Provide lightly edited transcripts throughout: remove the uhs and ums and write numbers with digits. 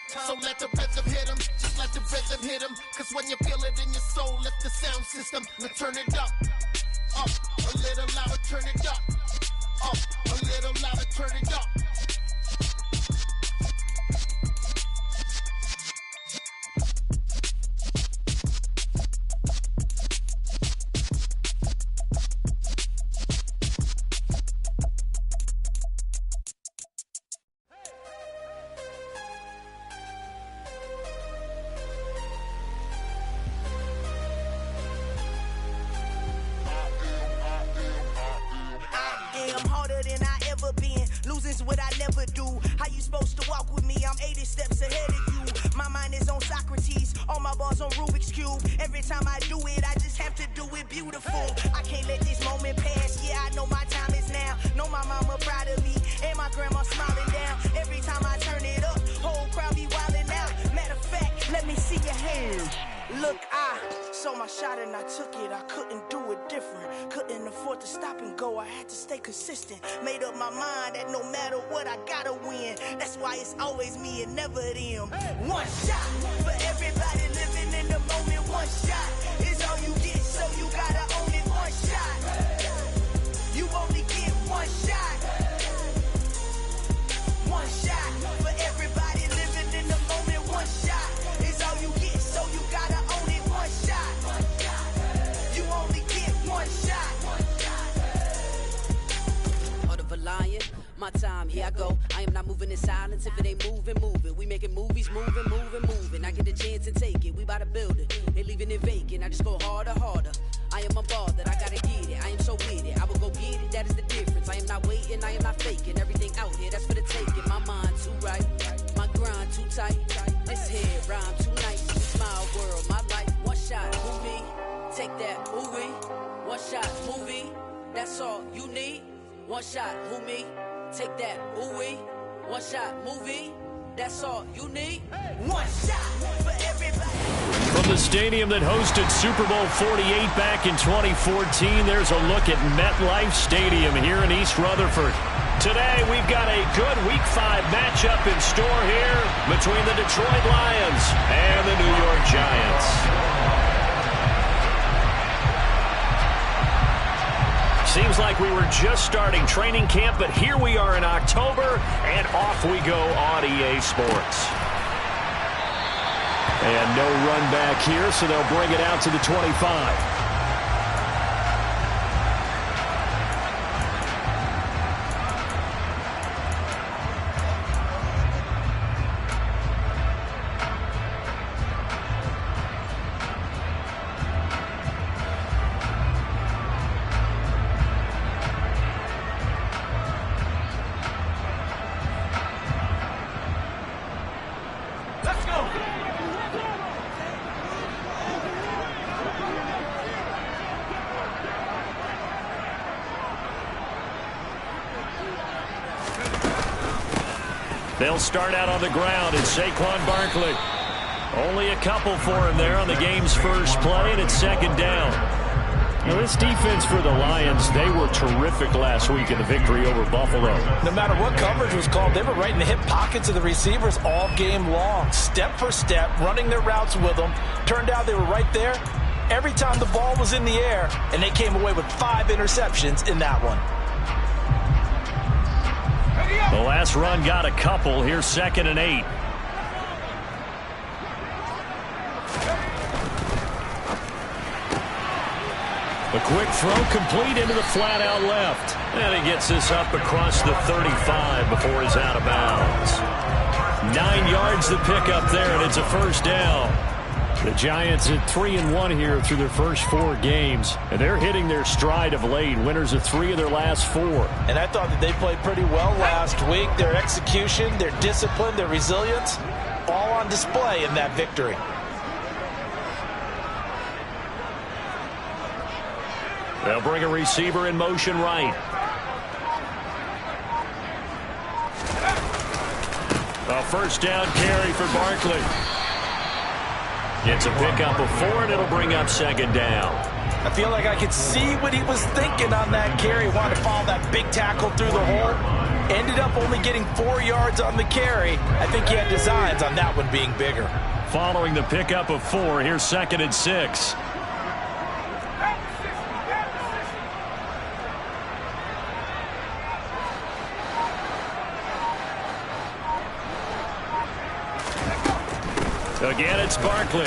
So let the rhythm hit him, just let the rhythm hit him. Cause when you feel it in your soul, lift the sound system. Now turn it up, a little louder, turn it up, a little louder, turn it up. Losing's what I never do. How you supposed to walk with me? I'm 80 steps ahead of you. My mind is on Socrates, all my balls on Rubik's Cube. Every time I do it, I just have to do it beautiful. I can't let this moment pass. Yeah, I know my time is now. Know my mama proud of me, and my grandma smiling down. Every time I turn it up, whole crowd be wildin' out. Matter of fact, let me see your hands. Look, I saw my shot and I took it. I couldn't do it different. Couldn't afford to stop and go. I had to stay consistent. Made up my mind that no matter what, I gotta win. That's why it's always me and never them. One shot for everybody living in the moment. One shot is all you get, so you gotta own it. One shot. You only get one shot. One shot for everybody living in the moment. One shot is all you get, so you gotta own it. One shot. You only get one shot. Heart of a lion, my time, here I go. I am not moving in silence. If it ain't moving, moving. We making movies, moving, moving, moving. I get a chance and take it. We bout to build it. They leaving it vacant. I just go harder, harder. I am unbothered. I gotta get it. I am so with it. I will go get it. That is the difference. I am not waiting. I am not faking. Everything out here, that's for the taking. My mind too right. My grind too tight. This head rhyme too nice. It's my world, my life. One shot, movie. Take that, movie. One shot, movie. That's all you need. One shot, movie. Take that, ooh-wee. One shot, movie. That's all you need. One shot for everybody. From the stadium that hosted Super Bowl 48 back in 2014, there's a look at MetLife Stadium here in East Rutherford. Today, we've got a good Week 5 matchup in store here between the Detroit Lions and the New York Giants. Seems like we were just starting training camp, but here we are in October, and off we go on EA Sports. And no run back here, so they'll bring it out to the 25. They'll start out on the ground, and Saquon Barkley. Only a couple for him there on the game's first play, and it's second down. Now, this defense for the Lions, they were terrific last week in the victory over Buffalo. No matter what coverage was called, they were right in the hip pockets of the receivers all game long. Step for step, running their routes with them. Turned out they were right there every time the ball was in the air, and they came away with 5 interceptions in that one. The last run got a couple. Here's 2nd and 8. A quick throw complete into the flat out left. And he gets this up across the 35 before he's out of bounds. 9 yards the pickup there, and it's a first down. The Giants at 3-1 here through their first 4 games, and they're hitting their stride of late. Winners of 3 of their last 4. And I thought that they played pretty well last week. Their execution, their discipline, their resilience, all on display in that victory. They'll bring a receiver in motion right. A first down carry for Barkley. Gets a pickup of 4, and it'll bring up 2nd down. I feel like I could see what he was thinking on that carry. He wanted to follow that big tackle through the hole. Ended up only getting 4 yards on the carry. I think he had designs on that one being bigger. Following the pickup of 4, here's 2nd and 6. Again, it's Barkley.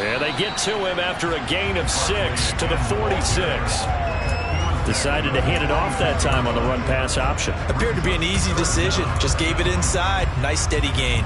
And they get to him after a gain of 6 to the 46. Decided to hand it off that time on the run-pass option. Appeared to be an easy decision. Just gave it inside. Nice, steady gain.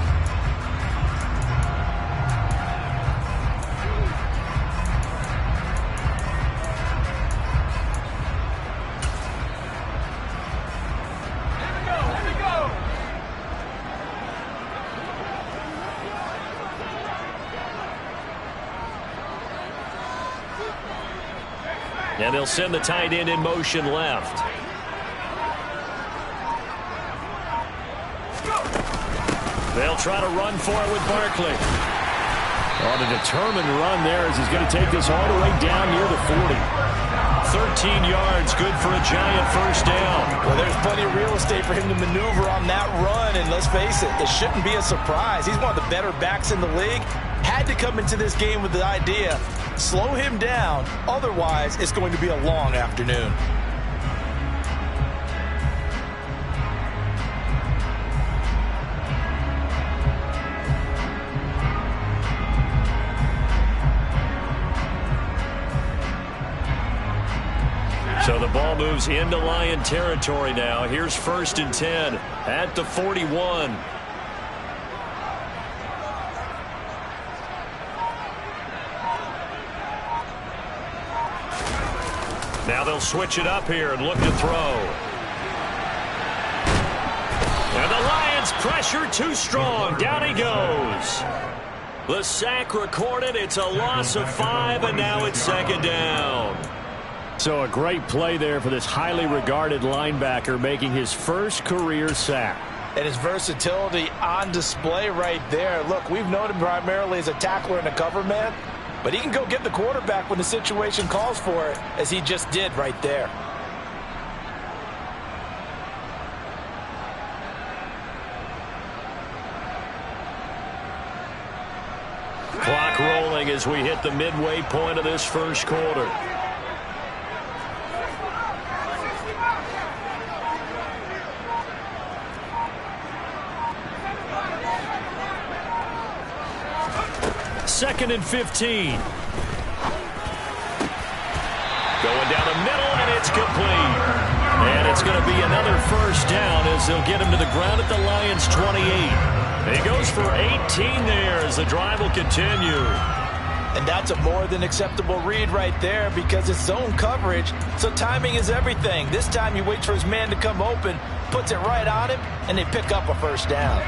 And they'll send the tight end in motion left. They'll try to run for it with Barkley. On a determined run there as he's going to take this all the way down near the 40. 13 yards, good for a giant first down. Well, there's plenty of real estate for him to maneuver on that run, and let's face it, it shouldn't be a surprise. He's one of the better backs in the league. Had to come into this game with the idea, slow him down, otherwise it's going to be a long afternoon. So the ball moves into Lion territory now. Here's 1st and 10 at the 41. Now they'll switch it up here and look to throw. And the Lions pressure too strong. Down he goes. The sack recorded. It's a loss of 5, and now it's 2nd down. So a great play there for this highly regarded linebacker, making his first career sack. And his versatility on display right there. Look, we've known him primarily as a tackler and a cover man, but he can go get the quarterback when the situation calls for it, as he just did right there. Clock rolling as we hit the midway point of this first quarter. Second and 15. Going down the middle, and it's complete. And it's going to be another first down as they'll get him to the ground at the Lions' 28. He goes for 18 there as the drive will continue. And that's a more than acceptable read right there because it's zone coverage, so timing is everything. This time he waits for his man to come open, puts it right on him, and they pick up a first down.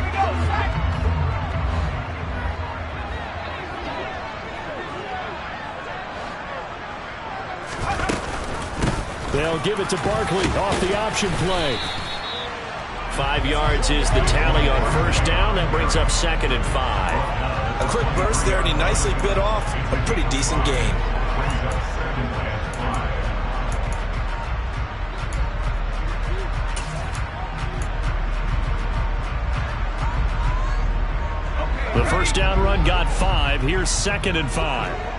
They'll give it to Barkley off the option play. 5 yards is the tally on first down. That brings up 2nd and 5. A quick burst there, and he nicely bit off a pretty decent gain. The first down run got 5. Here's 2nd and 5.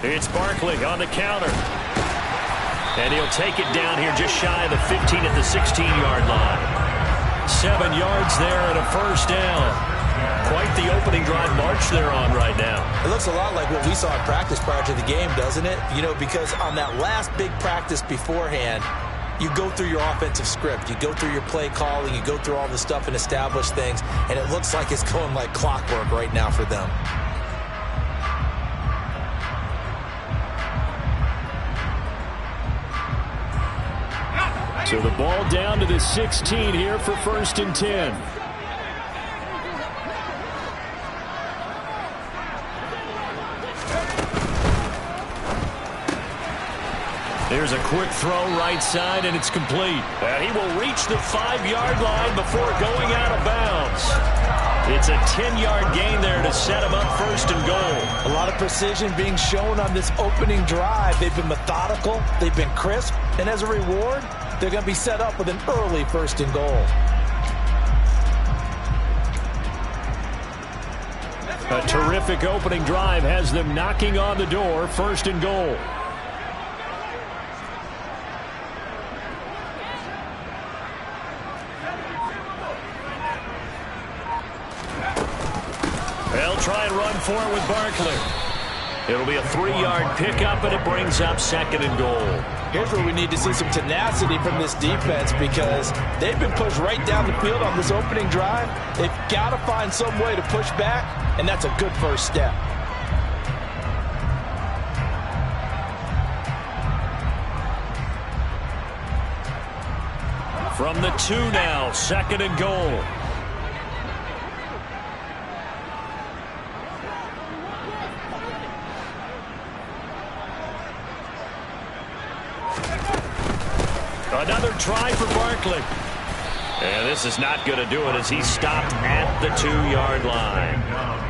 It's Barkley on the counter. And he'll take it down here just shy of the 15 at the 16-yard line. 7 yards there and a first down. Quite the opening drive march they're on right now. It looks a lot like what we saw in practice prior to the game, doesn't it? You know, because on that last big practice beforehand, you go through your offensive script. You go through your play calling. You go through all the stuff and establish things. And it looks like it's going like clockwork right now for them. So the ball down to the 16 here for 1st and 10. There's a quick throw right side, and it's complete. And he will reach the 5-yard line before going out of bounds. It's a 10-yard gain there to set them up first and goal. A lot of precision being shown on this opening drive. They've been methodical, they've been crisp, and as a reward, they're going to be set up with an early first and goal. A terrific opening drive has them knocking on the door, first and goal. They'll try and run for it with Barkley. It'll be a 3-yard pickup, and it brings up second and goal. Here's where we need to see some tenacity from this defense because they've been pushed right down the field on this opening drive. They've got to find some way to push back, and that's a good first step. From the 2 now, second and goal. Another try for Barkley. And this is not going to do it as he's stopped at the 2-yard line.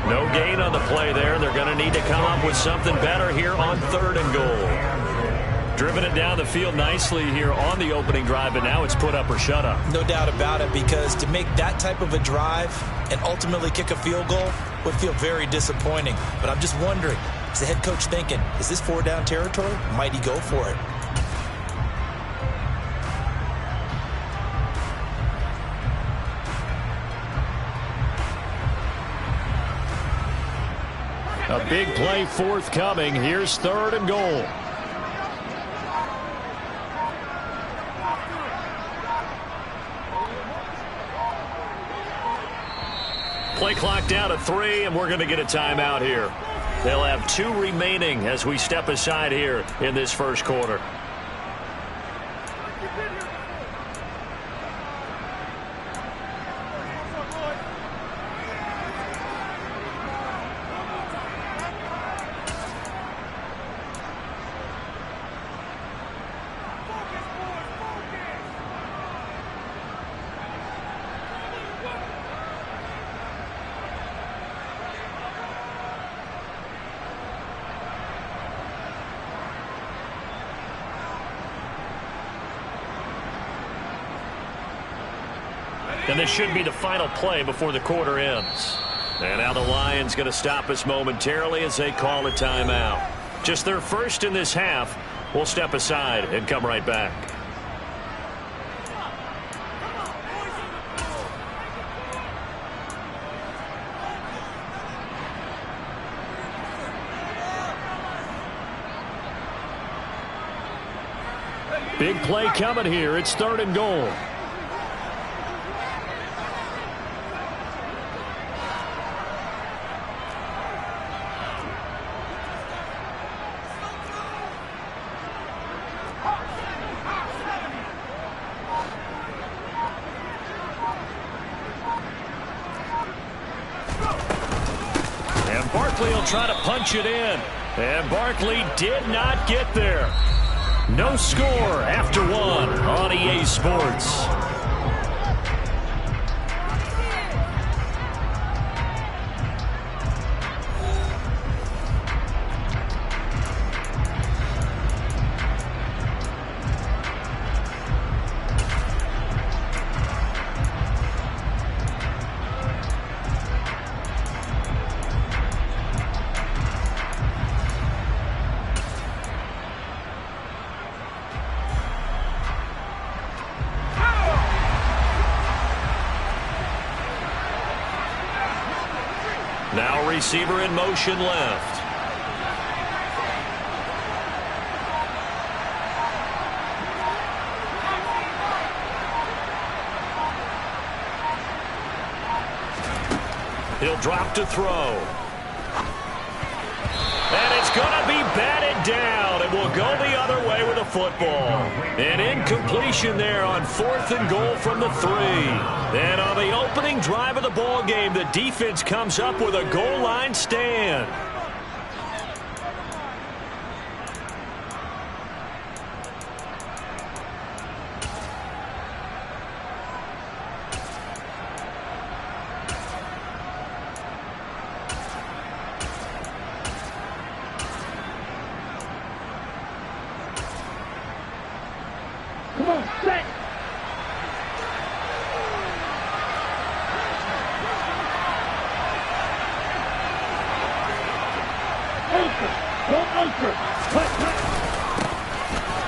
No gain on the play there. They're going to need to come up with something better here on third and goal. Driven it down the field nicely here on the opening drive, and now it's put up or shut up. No doubt about it, because to make that type of a drive and ultimately kick a field goal would feel very disappointing. But I'm just wondering, is the head coach thinking, is this 4-down territory? Might he go for it? A big play forthcoming. Here's third and goal. Play clock down to 3, and we're going to get a timeout here. They'll have 2 remaining as we step aside here in this first quarter. And this should be the final play before the quarter ends. And now the Lions going to stop us momentarily as they call a timeout. Just their first in this half. We'll step aside and come right back. Big play coming here. It's third and goal. Barkley will try to punch it in. And Barkley did not get there. No score after 1 on EA Sports. Now receiver in motion left. He'll drop to throw. And it's going to be batted down. It will go the other way with a football. An incompletion there on 4th and goal from the 3. And on the opening drive of the ball game, the defense comes up with a goal line stand. Come on, set.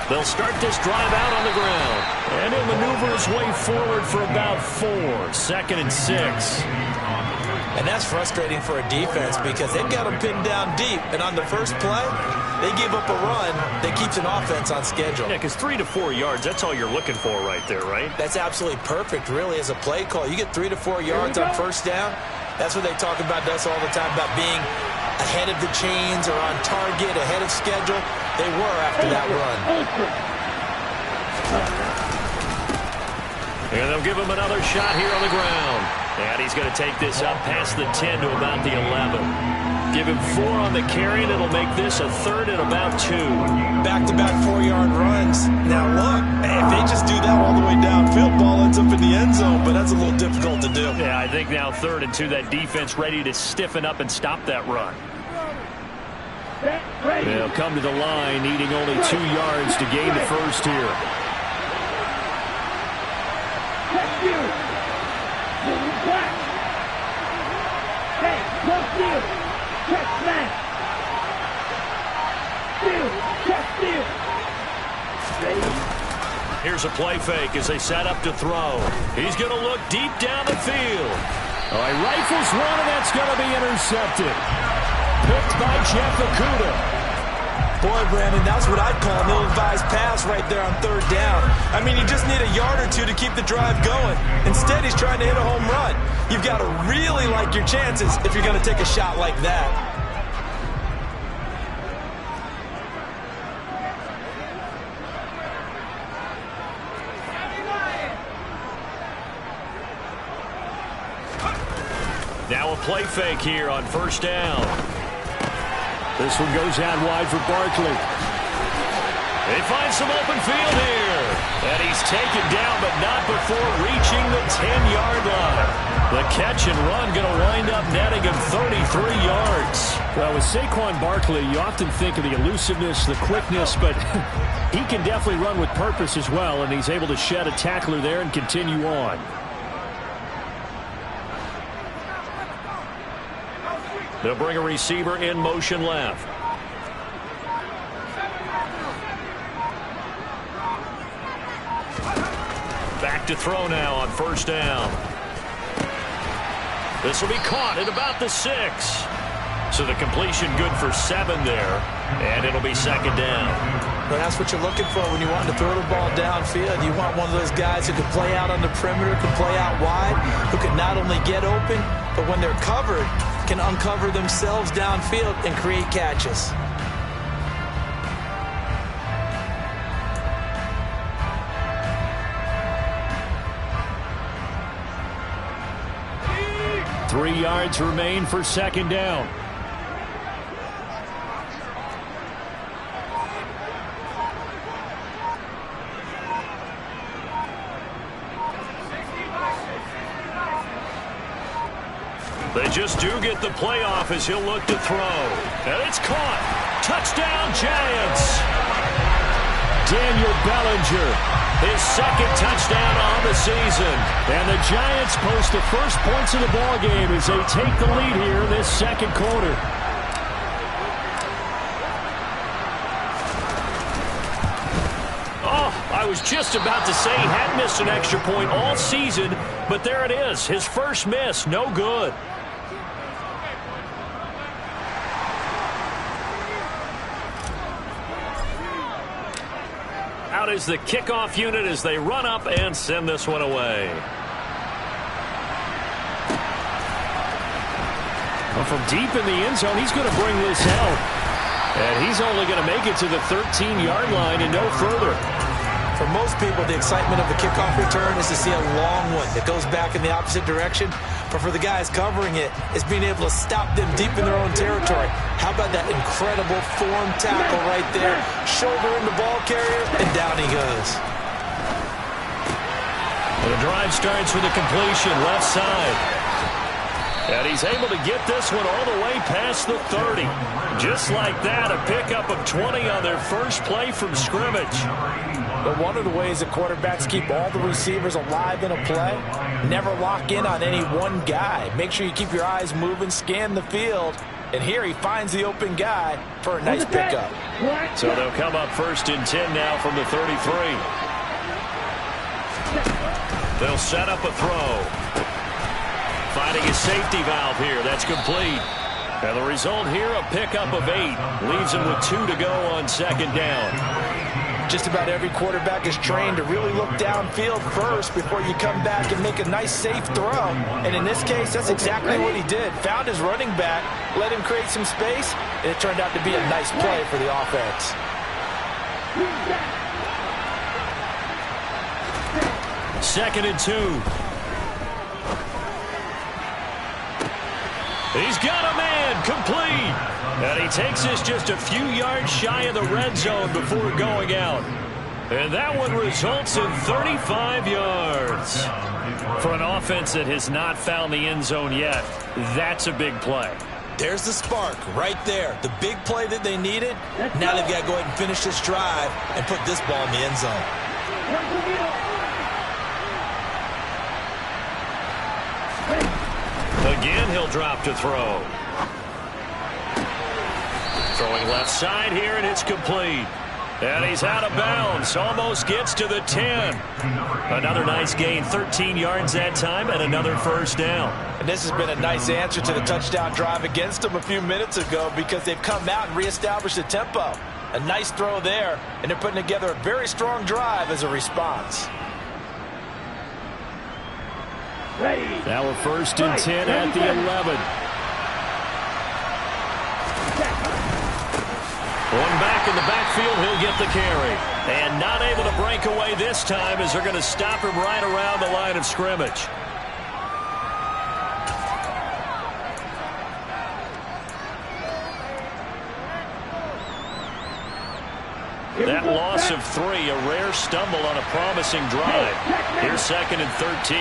They'll start this drive out on the ground. And he'll maneuver his way forward for about 4. 2nd and 6. And that's frustrating for a defense because they've got them pinned down deep. And on the first play, they give up a run that keeps an offense on schedule. Yeah, because 3 to 4 yards, that's all you're looking for right there, right? That's absolutely perfect, really, as a play call. You get 3 to 4 yards on first down. That's what they talk about to us all the time, about being ahead of the chains or on target, ahead of schedule. They were after that run. And they'll give him another shot here on the ground. And he's going to take this up past the 10 to about the 11. Give him 4 on the carry, and it'll make this a 3rd and about 2. Back-to-back 4-yard runs. Now, look, if they just do that all the way downfield, ball ends up in the end zone, but that's a little difficult to do. Yeah, I think now 3rd and 2, that defense ready to stiffen up and stop that run. They'll come to the line, needing only 2 yards to gain the first here. Here's a play fake as they set up to throw. He's going to look deep down the field. Oh, he rifles one, and that's going to be intercepted. Picked by Jeff Okudah. Boy, Brandon, that's what I'd call an ill-advised pass right there on 3rd down. I mean, you just need a yard or 2 to keep the drive going. Instead, he's trying to hit a home run. You've got to really like your chances if you're going to take a shot like that. Now a play fake here on first down. This one goes out wide for Barkley. They find some open field here. And he's taken down, but not before reaching the 10-yard line. The catch and run going to wind up netting him 33 yards. Well, with Saquon Barkley, you often think of the elusiveness, the quickness, but he can definitely run with purpose as well, and he's able to shed a tackler there and continue on. They'll bring a receiver in motion left. Back to throw now on first down. This will be caught at about the 6. So the completion good for 7 there. And it'll be 2nd down. Well, that's what you're looking for when you want to throw the ball downfield. You want one of those guys who can play out on the perimeter, can play out wide, who can not only get open, but when they're covered, can uncover themselves downfield and create catches. Three yards remain for 2nd down. They just do get the playoff as he'll look to throw. And it's caught. Touchdown, Giants. Daniel Bellinger, his 2nd touchdown on the season. And the Giants post the first points of the ballgame as they take the lead here in this 2nd quarter. Oh, I was just about to say he hadn't missed an extra point all season, but there it is. His first miss, no good. Out is the kickoff unit as they run up and send this one away. Well, from deep in the end zone, he's going to bring this out. And he's only going to make it to the 13-yard line and no further. For most people, the excitement of the kickoff return is to see a long one that goes back in the opposite direction. But for the guys covering it, it's being able to stop them deep in their own territory. How about that incredible form tackle right there? Shoulder in the ball carrier, and down he goes. The drive starts with a completion left side. And he's able to get this one all the way past the 30. Just like that, a pickup of 20 on their first play from scrimmage. But one of the ways that quarterbacks keep all the receivers alive in a play, never lock in on any one guy. Make sure you keep your eyes moving, scan the field. And here he finds the open guy for a nice pickup. So they'll come up 1st and 10 now from the 33. They'll set up a throw. Finding his safety valve here. That's complete. And the result here, a pickup of 8. Leaves him with 2 to go on 2nd down. Just about every quarterback is trained to really look downfield first before you come back and make a nice, safe throw. And in this case, that's exactly what he did. Found his running back, let him create some space, and it turned out to be a nice play for the offense. Second and 2. He's got a man, complete. And he takes this just a few yards shy of the red zone before going out. And that one results in 35 yards. For an offense that has not found the end zone yet, that's a big play. There's the spark right there. The big play that they needed. Now they've got to go ahead and finish this drive and put this ball in the end zone. Again, he'll drop to throw. Throwing left side here, and it's complete. And he's out of bounds. Almost gets to the 10. Another nice gain, 13 yards that time, and another first down. And this has been a nice answer to the touchdown drive against them a few minutes ago because they've come out and reestablished the tempo. A nice throw there, and they're putting together a very strong drive as a response. Now a 1st and 10 at the 11. One back in the backfield, he'll get the carry. And not able to break away this time as they're going to stop him right around the line of scrimmage. That loss of 3, a rare stumble on a promising drive. Here's 2nd and 13.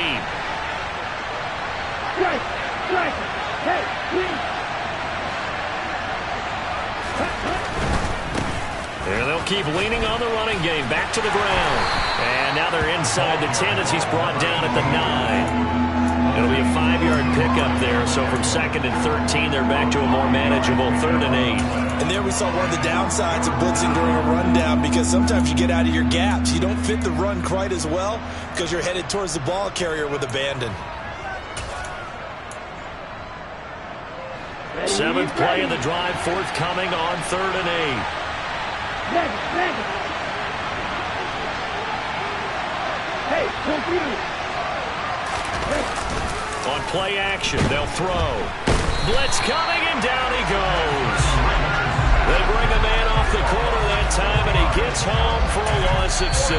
And they'll keep leaning on the running game. Back to the ground. And now they're inside the 10 as he's brought down at the 9. It'll be a 5-yard pickup there. So from 2nd and 13, they're back to a more manageable 3rd and 8. And there we saw one of the downsides of blitzing during a rundown because sometimes you get out of your gaps. You don't fit the run quite as well because you're headed towards the ball carrier with abandon. 7th play of the drive forthcoming on 3rd and 8. On play action, they'll throw. Blitz coming, and down he goes. They bring a man off the corner that time, and he gets home for a loss of 6.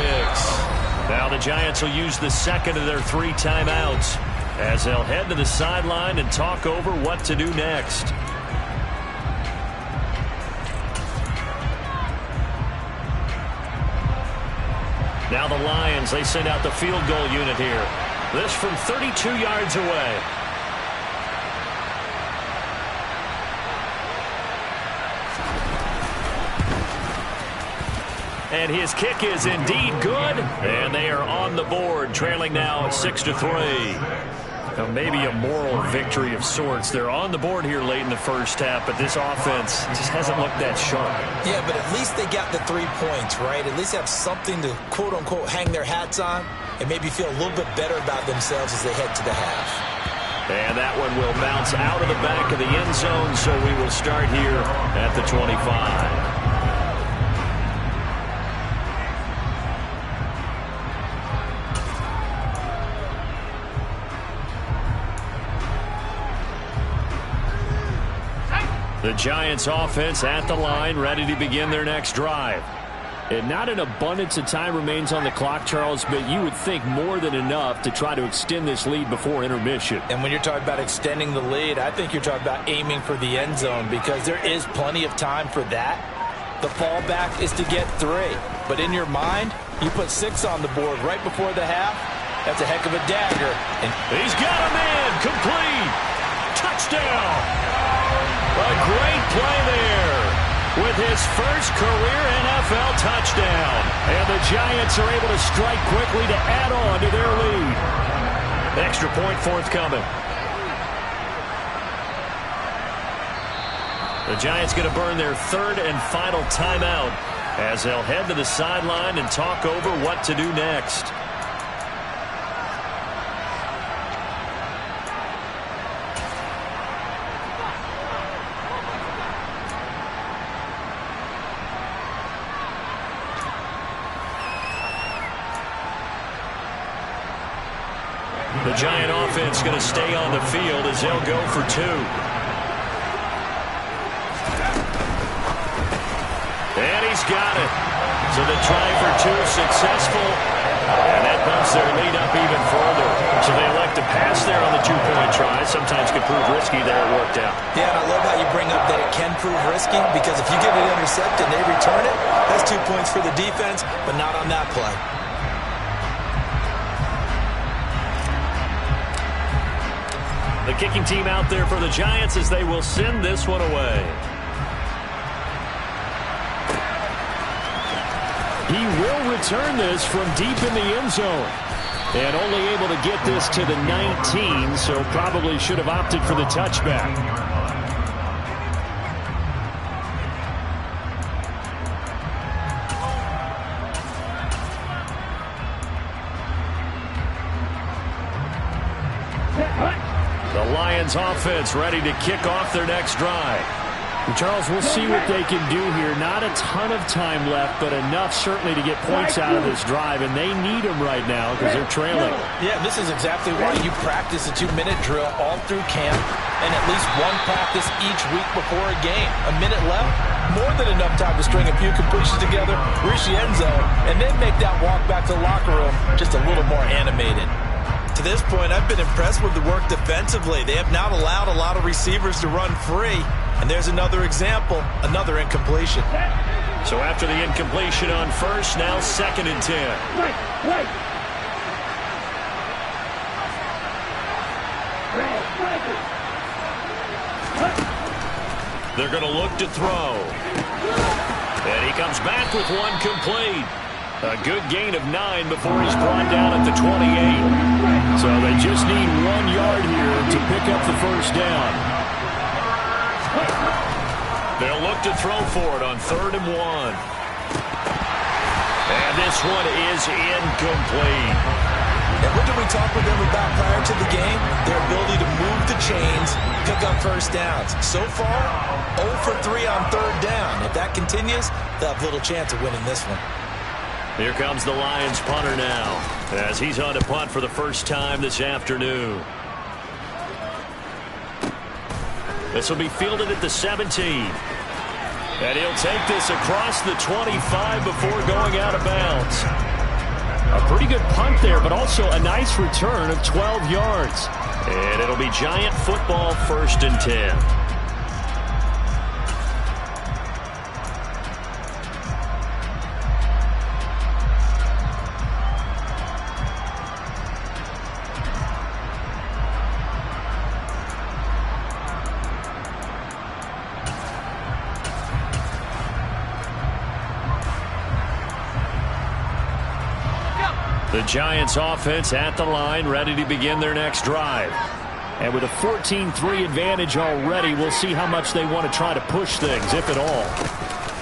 Now the Giants will use the 2nd of their 3 timeouts as they'll head to the sideline and talk over what to do next. Now the Lions, they send out the field goal unit here. This from 32 yards away. And his kick is indeed good. And they are on the board, trailing now 6-3. Now maybe a moral victory of sorts. They're on the board here late in the first half, but this offense just hasn't looked that sharp. Yeah, but at least they got the 3 points, right? At least have something to, quote-unquote, hang their hats on and maybe feel a little bit better about themselves as they head to the half. And that one will bounce out of the back of the end zone, so we will start here at the 25. The Giants offense at the line, ready to begin their next drive. And not an abundance of time remains on the clock, Charles, but you would think more than enough to try to extend this lead before intermission. And when you're talking about extending the lead, I think you're talking about aiming for the end zone because there is plenty of time for that. The fallback is to get 3. But in your mind, you put 6 on the board right before the half. That's a heck of a dagger. And he's got a man, complete. touchdown. A great play there with his first career NFL touchdown. And the Giants are able to strike quickly to add on to their lead. Extra point forthcoming. The Giants going to burn their third and final timeout as they'll head to the sideline and talk over what to do next. The Giant offense going to stay on the field as they'll go for two. And he's got it. So the try for two successful. And that bumps their lead up even further. So they elect to pass there on the two-point try. Sometimes can prove risky there. It worked out. Yeah, and I love how you bring up that it can prove risky, because if you get it intercepted and they return it, that's 2 points for the defense, but not on that play. The kicking team out there for the Giants as they will send this one away. He will return this from deep in the end zone. And only able to get this to the 19, so probably should have opted for the touchback. The Lions offense ready to kick off their next drive. Charles, we'll see what they can do here. Not a ton of time left, but enough certainly to get points out of this drive, and they need them right now because they're trailing. Yeah, this is exactly why you practice a 2-minute drill all through camp and at least one practice each week before a game. A minute left, more than enough time to string a few completions together, reach the end zone, and then make that walk back to the locker room just a little more animated. To this point, I've been impressed with the work defensively. They have not allowed a lot of receivers to run free. And there's another example, another incompletion. So after the incompletion on first, now 2nd and 10. They're going to look to throw. And he comes back with one complete. A good gain of 9 before he's brought down at the 28. So they just need 1 yard here to pick up the first down. They'll look to throw for it on 3rd and 1. And this one is incomplete. And what did we talk with them about prior to the game? Their ability to move the chains, pick up first downs. So far, 0 for 3 on 3rd down. If that continues, they'll have little chance of winning this one. Here comes the Lions punter now as he's on to punt for the first time this afternoon. This will be fielded at the 17. And he'll take this across the 25 before going out of bounds. A pretty good punt there, but also a nice return of 12 yards. And it'll be Giant football, 1st and 10. The Giants offense at the line, ready to begin their next drive. And with a 14-3 advantage already, we'll see how much they want to try to push things, if at all.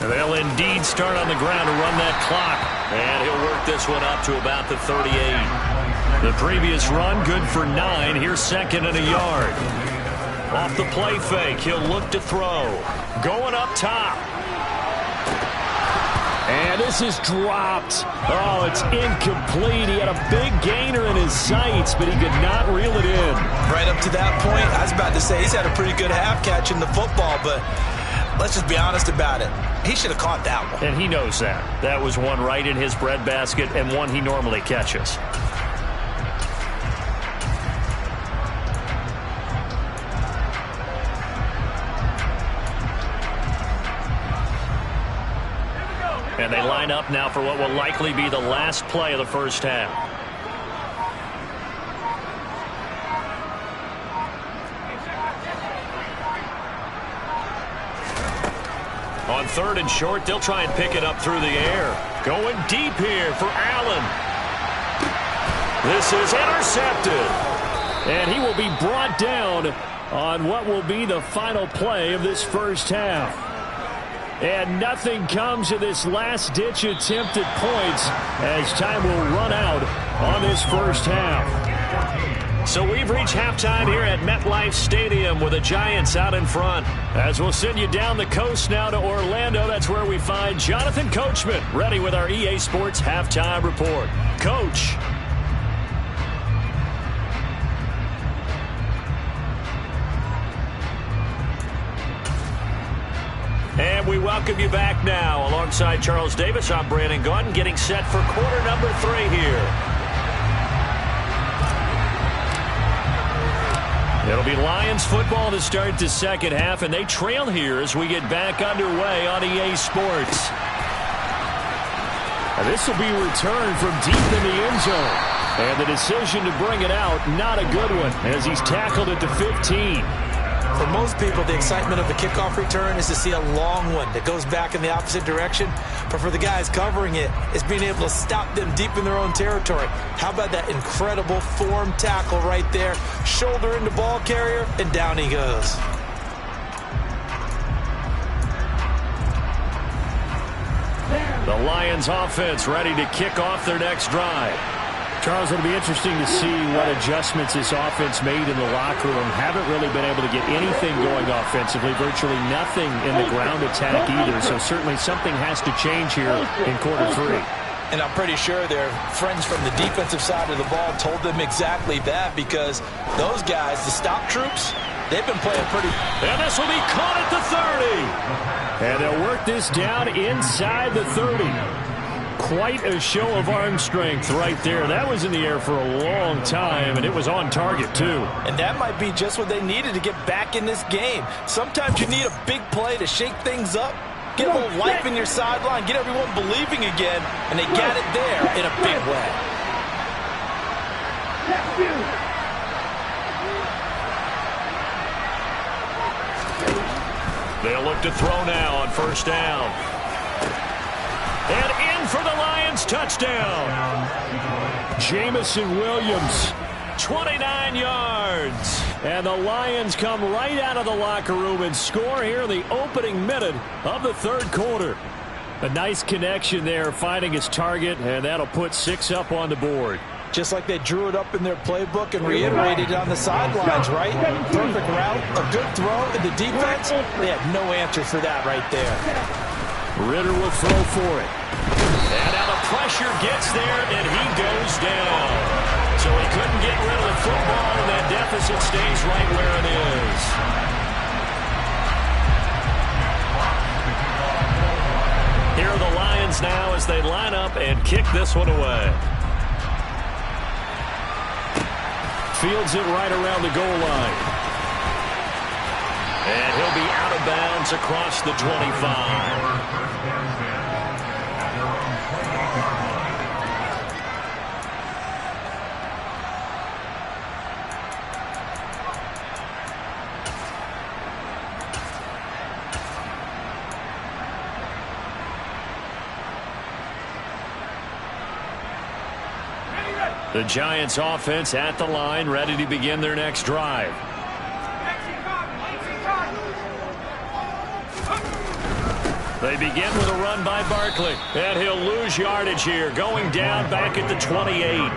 They'll indeed start on the ground to run that clock. And he'll work this one up to about the 38. The previous run, good for 9. Here's 2nd and a yard. Off the play fake, he'll look to throw. Going up top. And this is dropped. Oh, it's incomplete. He had a big gainer in his sights, but he could not reel it in. Right up to that point, I was about to say he's had a pretty good half catching the football, but let's just be honest about it. He should have caught that one. And he knows that. That was one right in his breadbasket and one he normally catches. And they line up now for what will likely be the last play of the first half. 3rd and short. They'll try and pick it up through the air. Going deep here for Allen. This is intercepted. And he will be brought down on what will be the final play of this first half. And nothing comes of this last-ditch attempt at points as time will run out on this first half. So we've reached halftime here at MetLife Stadium with the Giants out in front. As we'll send you down the coast now to Orlando, that's where we find Jonathan Coachman ready with our EA Sports Halftime Report. Coach. And we welcome you back now. Alongside Charles Davis, I'm Brandon Gaudin, getting set for quarter number 3 here. It'll be Lions football to start the second half, and they trail here as we get back underway on EA Sports. And this will be returned from deep in the end zone. And the decision to bring it out, not a good one, as he's tackled at the 15. For most people, the excitement of the kickoff return is to see a long one that goes back in the opposite direction. But for the guys covering it, it's being able to stop them deep in their own territory. How about that incredible form tackle right there? Shoulder into ball carrier, and down he goes. The Lions offense ready to kick off their next drive. Charles, it'll be interesting to see what adjustments this offense made in the locker room. Haven't really been able to get anything going offensively, virtually nothing in the ground attack either. So certainly something has to change here in quarter 3. And I'm pretty sure their friends from the defensive side of the ball told them exactly that, because those guys, the stop troops, they've been playing pretty. And this will be caught at the 30. And they'll work this down inside the 30. Quite a show of arm strength right there. That was in the air for a long time, and it was on target, too. And that might be just what they needed to get back in this game. Sometimes you need a big play to shake things up, get a little life in your sideline, get everyone believing again, and they got it there in a big way. They'll look to throw now on first down. And in for the Lions touchdown. Jamison Williams. 29 yards. And the Lions come right out of the locker room and score here in the opening minute of the third quarter. A nice connection there, finding his target, and that'll put 6 up on the board. Just like they drew it up in their playbook and reiterated it on the sidelines, right? Perfect route, a good throw, and the defense, they had no answer for that right there. Ritter will throw for it. And now the pressure gets there, and he goes down. So he couldn't get rid of the football, and that deficit stays right where it is. Here are the Lions now as they line up and kick this one away. Fields it right around the goal line. And he'll be out of bounds across the 25. The Giants offense at the line, ready to begin their next drive. They begin with a run by Barkley, and he'll lose yardage here, going down back at the 28.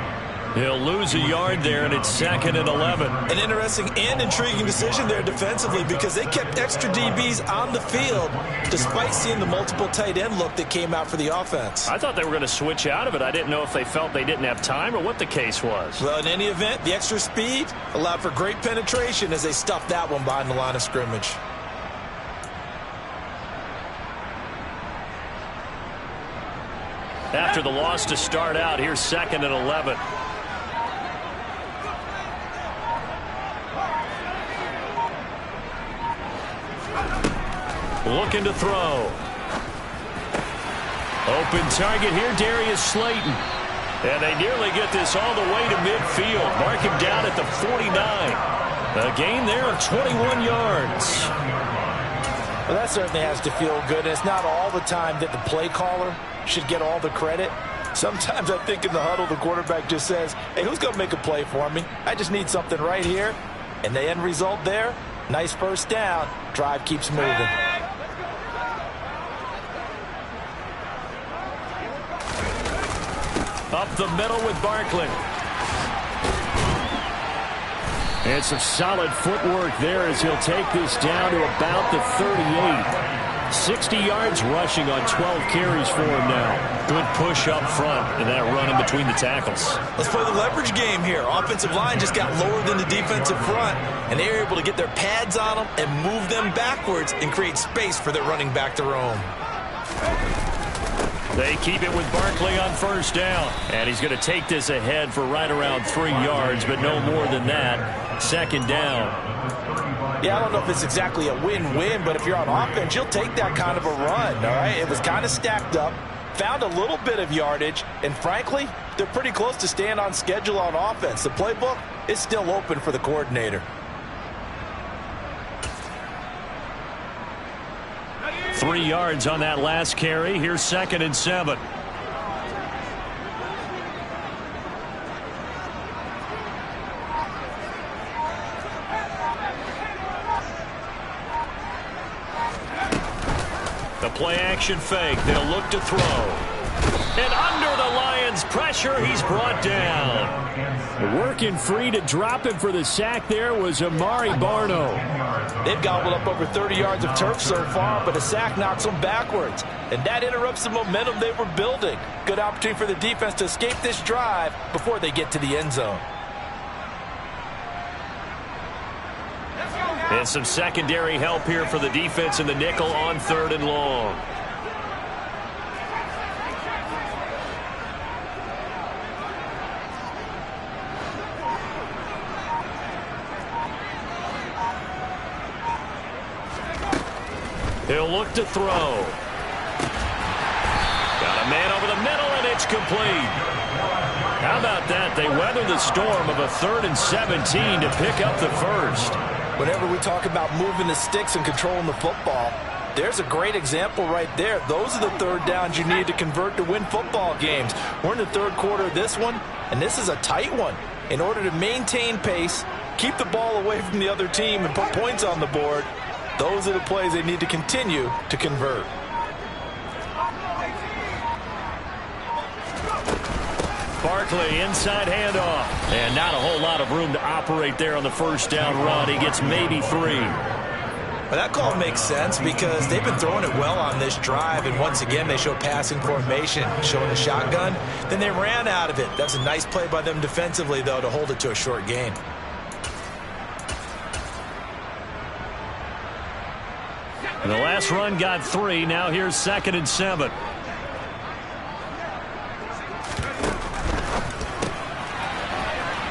He'll lose a yard there, and it's 2nd and 11. An interesting and intriguing decision there defensively, because they kept extra DBs on the field despite seeing the multiple tight end look that came out for the offense. I thought they were going to switch out of it. I didn't know if they felt they didn't have time or what the case was. Well, in any event, the extra speed allowed for great penetration as they stuffed that one behind the line of scrimmage. After the loss to start out, here's 2nd and 11. Looking to throw. Open target here, Darius Slayton. And they nearly get this all the way to midfield. Mark him down at the 49. A gain there of 21 yards. Well, that certainly has to feel good. And it's not all the time that the play caller should get all the credit. Sometimes I think in the huddle, the quarterback just says, hey, who's going to make a play for me? I just need something right here. And the end result there, nice first down. Drive keeps moving. Up the middle with Barkley. And some solid footwork there as he'll take this down to about the 38. 60 yards rushing on 12 carries for him now. Good push up front and that run in between the tackles. Let's play the leverage game here. Offensive line just got lower than the defensive front, and they were able to get their pads on them and move them backwards and create space for their running back to roam. They keep it with Barkley on first down. And he's going to take this ahead for right around 3 yards, but no more than that. Second down. Yeah, I don't know if it's exactly a win-win, but if you're on offense, you'll take that kind of a run, all right? It was kind of stacked up, found a little bit of yardage, and frankly, they're pretty close to staying on schedule on offense. The playbook is still open for the coordinator. 3 yards on that last carry. Here's 2nd and 7. The play action fake. They'll look to throw. And under the Lions' pressure, he's brought down. Working free to drop him for the sack there was Amari Barno. They've gobbled up over 30 yards of turf so far, but a sack knocks them backwards. And that interrupts the momentum they were building. Good opportunity for the defense to escape this drive before they get to the end zone. And some secondary help here for the defense in the nickel on 3rd and long. He'll look to throw. Got a man over the middle, and it's complete. How about that? They weathered the storm of a 3rd and 17 to pick up the first. Whenever we talk about moving the sticks and controlling the football, there's a great example right there. Those are the 3rd downs you need to convert to win football games. We're in the 3rd quarter of this one, and this is a tight one. In order to maintain pace, keep the ball away from the other team, and put points on the board, those are the plays they need to continue to convert. Barkley, inside handoff. And not a whole lot of room to operate there on the first down run. He gets maybe 3. Well, that call makes sense because they've been throwing it well on this drive, and once again they show passing formation, showing the shotgun. Then they ran out of it. That's a nice play by them defensively, though, to hold it to a short gain. And the last run got 3. Now here's 2nd and 7.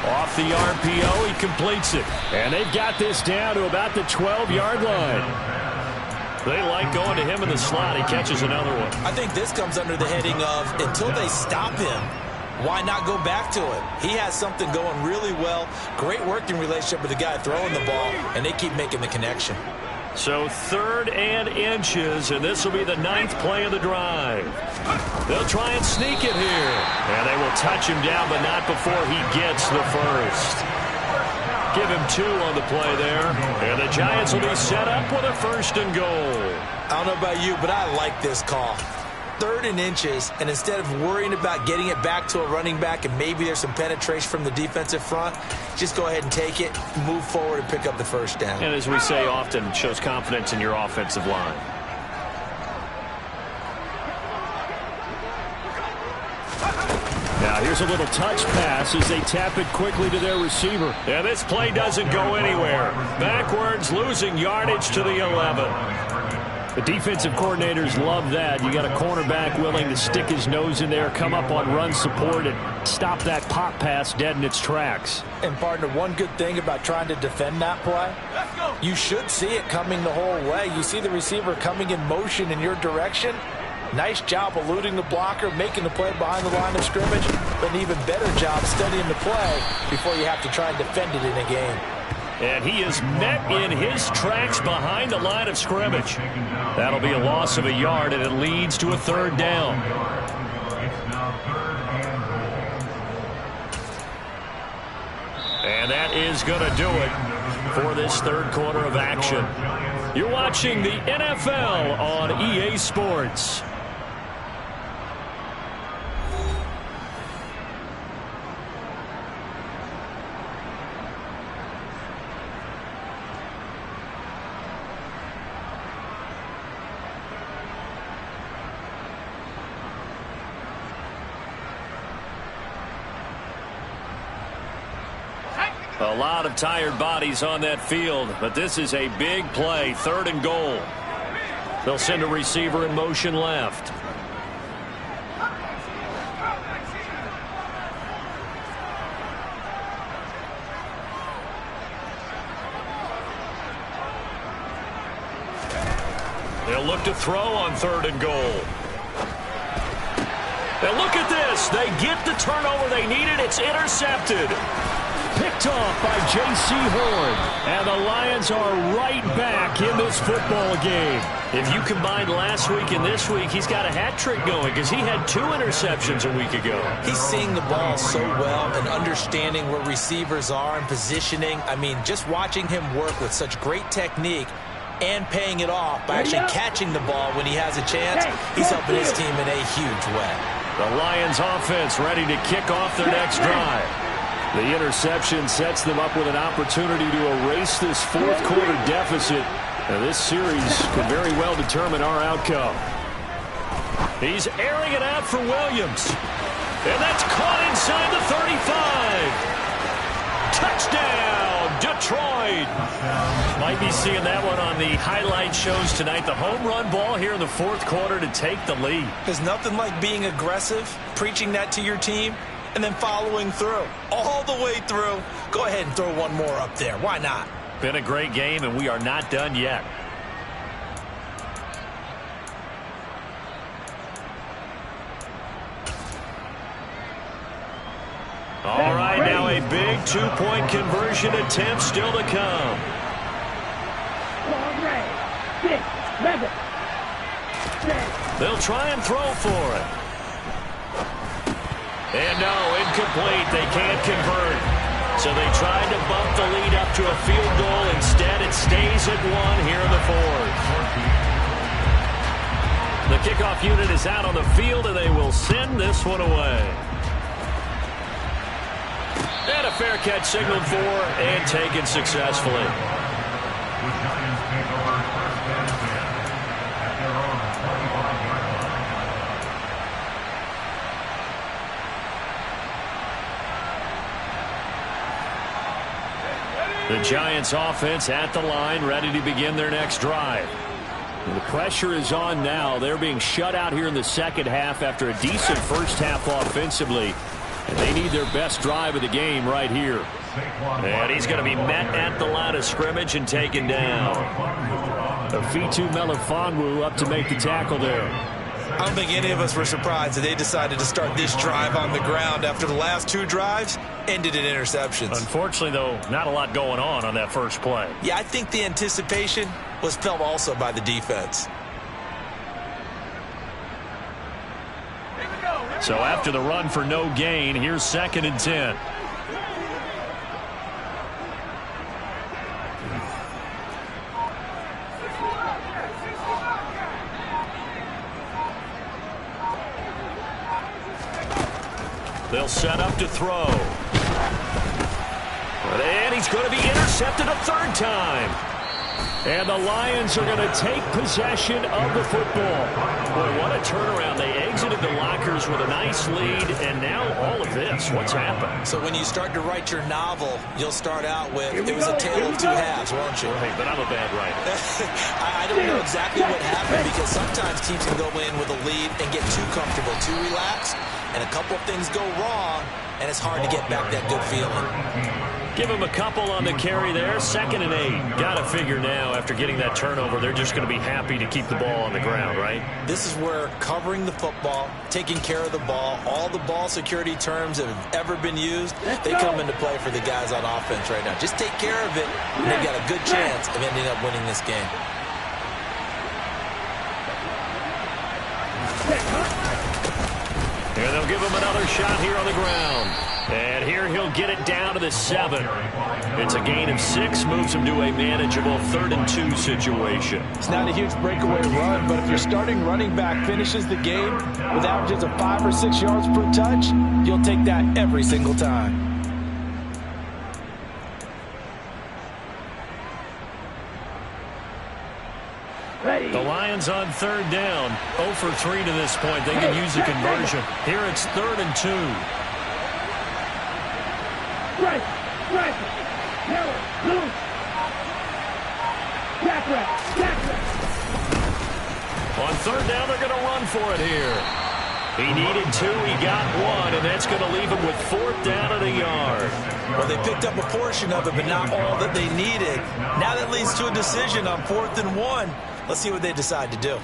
Off the RPO, he completes it. And they've got this down to about the 12-yard line. They like going to him in the slot. He catches another one. I think this comes under the heading of until they stop him, why not go back to it? He has something going really well. Great working relationship with the guy throwing the ball, and they keep making the connection. So 3rd and inches, and this will be the 9th play of the drive. They'll try and sneak it here. And they will touch him down, but not before he gets the first. Give him 2 on the play there. And the Giants will be set up with a 1st and goal. I don't know about you, but I like this call. 3rd and inches, and instead of worrying about getting it back to a running back and maybe there's some penetration from the defensive front, just go ahead and take it, move forward, and pick up the first down. And as we say often, it shows confidence in your offensive line. Now here's a little touch pass as they tap it quickly to their receiver. And this play doesn't go anywhere. Backwards, losing yardage to the 11. The defensive coordinators love that. You got a cornerback willing to stick his nose in there, come up on run support, and stop that pop pass dead in its tracks. And, partner, one good thing about trying to defend that play, you should see it coming the whole way. You see the receiver coming in motion in your direction. Nice job eluding the blocker, making the play behind the line of scrimmage, but an even better job studying the play before you have to try and defend it in a game. And he is met in his tracks behind the line of scrimmage. That'll be a loss of a yard, and it leads to a third down. And that is going to do it for this third quarter of action. You're watching the NFL on EA Sports. A lot of tired bodies on that field, but this is a big play, 3rd and goal. They'll send a receiver in motion left. They'll look to throw on 3rd and goal. And look at this. They get the turnover they needed. It's intercepted. Picked off by J.C. Horn. And the Lions are right back in this football game. If you combine last week and this week, he's got a hat trick going because he had 2 interceptions a week ago. He's seeing the ball so well and understanding where receivers are and positioning. I mean, just watching him work with such great technique and paying it off by actually catching the ball when he has a chance, he's helping his team in a huge way. The Lions offense ready to kick off their next drive. The interception sets them up with an opportunity to erase this fourth quarter deficit. And this series could very well determine our outcome. He's airing it out for Williams. And that's caught inside the 35. Touchdown, Detroit. Might be seeing that one on the highlight shows tonight. The home run ball here in the fourth quarter to take the lead. There's nothing like being aggressive, preaching that to your team, and then following through. All the way through. Go ahead and throw one more up there. Why not? Been a great game, and we are not done yet. All right, now a big 2-point conversion attempt still to come. They'll try and throw for it. And no, incomplete. They can't convert. So they tried to bump the lead up to a field goal. Instead, it stays at 1 here in the fourth. The kickoff unit is out on the field, and they will send this one away. And a fair catch signaled for and taken successfully. The Giants offense at the line, ready to begin their next drive. And the pressure is on now. They're being shut out here in the second half after a decent first half offensively. And they need their best drive of the game right here. And he's going to be met at the line of scrimmage and taken down. Afitu Melifonwu up to make the tackle there. I don't think any of us were surprised that they decided to start this drive on the ground after the last 2 drives ended in interceptions. Unfortunately, though, not a lot going on that first play. Yeah, I think the anticipation was felt also by the defense. So after the run for no gain, here's 2nd and 10. They'll set up to throw. And he's going to be intercepted a 3rd time. And the Lions are going to take possession of the football. Boy, what a turnaround. They exited the lockers with a nice lead, and now all of this. What's happened? So when you start to write your novel, you'll start out with, it was a tale of 2 halves, won't you? Right, but I'm a bad writer. I don't know exactly what happened because sometimes teams can go in with a lead and get too comfortable, too relaxed. and a couple of things go wrong, and it's hard to get back that good feeling. Give him a couple on the carry there. 2nd and 8. Got to figure now, after getting that turnover, they're just going to be happy to keep the ball on the ground, right? This is where covering the football, taking care of the ball, all the ball security terms that have ever been used, they come into play for the guys on offense right now. Just take care of it, and they've got a good chance of ending up winning this game. And they'll give him another shot here on the ground. And here he'll get it down to the 7. It's a gain of 6, moves him to a manageable 3rd and 2 situation. It's not a huge breakaway run, but if your starting running back finishes the game with averages of 5 or 6 yards per touch, you'll take that every single time. The Lions on 3rd down. 0 for 3 to this point. They can use a conversion. Here it's 3rd and 2. On 3rd down, they're going to run for it here. He needed 2, he got 1, and that's going to leave him with 4th down and a yard. Well, they picked up a portion of it, but not all that they needed. Now that leads to a decision on 4th and 1. Let's see what they decide to do.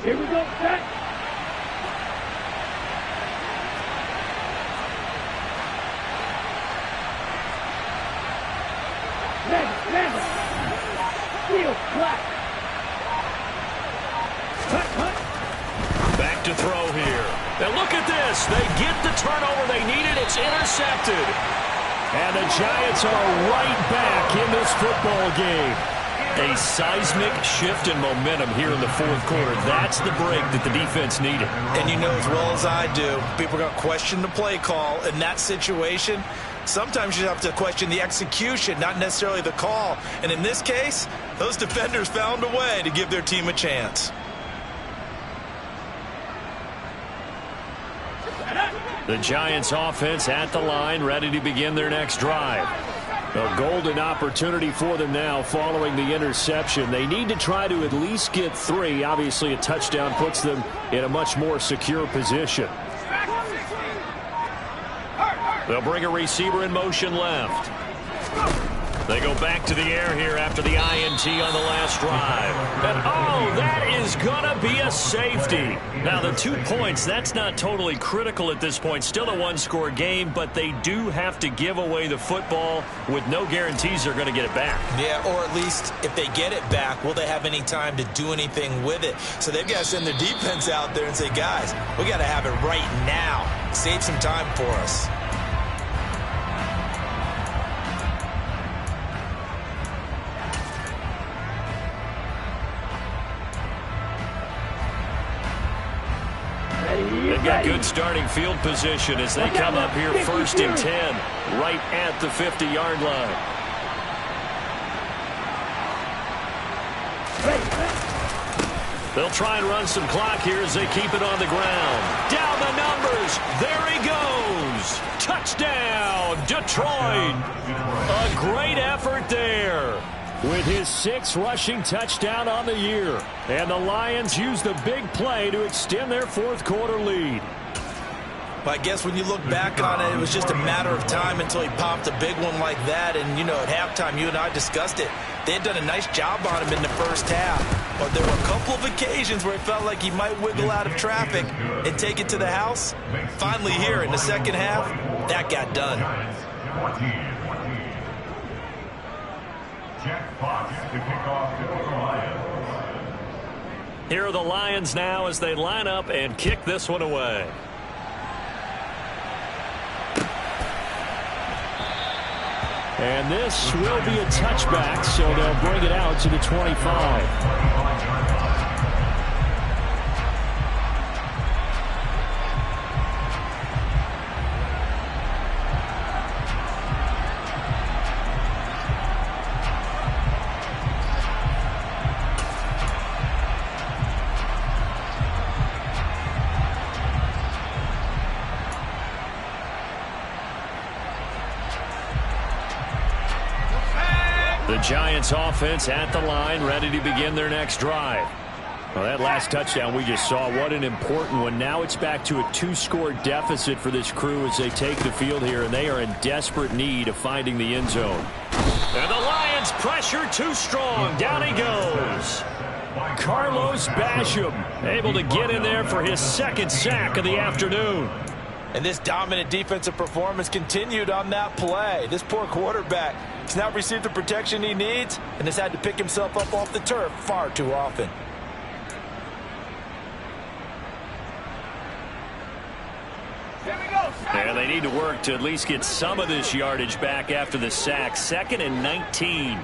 Here we go, set. Never. Steal, black. Back to throw here. Now look at this. They get the turnover they needed. It's intercepted. And the Giants are right back in this football game. A seismic shift in momentum here in the 4th quarter. That's the break that the defense needed. And you know as well as I do, people are going to question the play call in that situation. Sometimes you have to question the execution, not necessarily the call. And in this case, those defenders found a way to give their team a chance. The Giants offense at the line, ready to begin their next drive. A golden opportunity for them now following the interception. They need to try to at least get 3. Obviously, a touchdown puts them in a much more secure position. They'll bring a receiver in motion left. They go back to the air here after the INT on the last drive. And, oh, that is going to be a safety. Now, the 2 points, that's not totally critical at this point. Still a 1-score game, but they do have to give away the football with no guarantees they're going to get it back. Yeah, or at least if they get it back, will they have any time to do anything with it? So they've got to send their defense out there and say, guys, we got to have it right now. Save some time for us. They've got good starting field position as they come up here 1st and 10, right at the 50-yard line. They'll try and run some clock here as they keep it on the ground. Down the numbers. There he goes. Touchdown, Detroit. A great effort there. With his 6th rushing touchdown on the year. And the Lions use the big play to extend their 4th quarter lead. But I guess when you look back on it, it was just a matter of time until he popped a big one like that. And, you know, at halftime, you and I discussed it. They had done a nice job on him in the first half. But there were a couple of occasions where it felt like he might wiggle out of traffic and take it to the house. Finally here in the second half, that got done. Here are the Lions now as they line up and kick this one away. And this will be a touchback, so they'll bring it out to the 25. The Giants offense at the line, ready to begin their next drive. Well, that last touchdown we just saw, what an important one. Now it's back to a 2-score deficit for this crew as they take the field here, and they are in desperate need of finding the end zone. And the Lions pressure too strong. Down he goes. Carlos Basham able to get in there for his second sack of the afternoon. And this dominant defensive performance continued on that play. This poor quarterback has now received the protection he needs and has had to pick himself up off the turf far too often. And they need to work to at least get some of this yardage back after the sack. 2nd and 19.